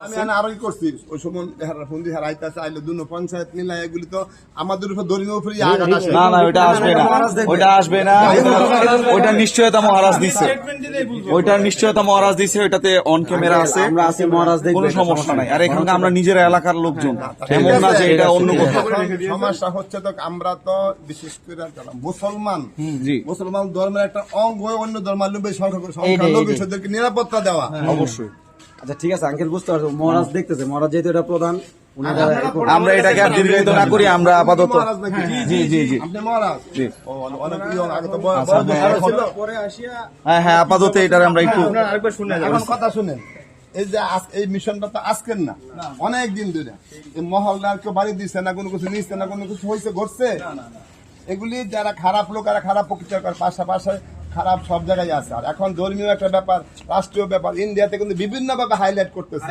আমি আরোই করছি ওই সময় ফন্দি হারাইতেছে আইলে দুনো পঞ্চায়েত মিলাই এগুলি তো আমাদের উপর ধর্মীয় উপরে আঘাত আসে। না না ওইটা আসবে না, ওইটা আসবে না, ওইটা নিশ্চয়তা মহারাজ দিছে, ওইটার নিশ্চয়তা মহারাজ দিছে, ওইটাতে অন ক্যামেরা আছে, আমরা আছি মহারাজ দেখবে, কোনো সমস্যা নাই। আর এখানকে আমরা নিজের এলাকার লোকজন, এমন না যে এটা অন্য কোথাও। সমস্যা হচ্ছে তো আমরা তো বিশেষ করে যারা মুসলমান, জি মুসলমান ধর্মের একটা অঙ্গ হয়ে অন্য ধর্মাবলম্বী সংখ্যালঘুদেরকে নিরাপত্তা দেওয়া। অবশ্যই। আচ্ছা ঠিক আছে আঙ্কেল, বুঝতে পারছো, মহারাজ দেখতেছে, মহারাজ যেহেতু এটা প্রধান, আমরা এটাকে আর দীর্ঘায়িত না করি, আমরা আপাতত মহারাজ নাকি? জি জি জি আপনি মহারাজ? জি। ও, অনেক আগে তো বড় ছিল। হ্যাঁ হ্যাঁ, আপাতত এটার আমরা একটু এখন কথা শুনেন, এই যে এই মিশনটা তো আজকের না, অনেক দিন ধরে এই মহল্লার কেউ বাড়ি দিচ্ছে না, কোনো কিছু নিচ্ছে না, কোনো কিছু হয়েছে ঘটছে, এগুলি যারা খারাপ লোক আর খারাপ প্রকৃতি পাশাপাশি খারাপ সব জায়গায় আছে। আর এখন ধর্মীয় একটা ব্যাপার, রাষ্ট্রীয় ব্যাপার, ইন্ডিয়াতে কিন্তু বিভিন্ন ভাবে হাইলাইট করতেছে।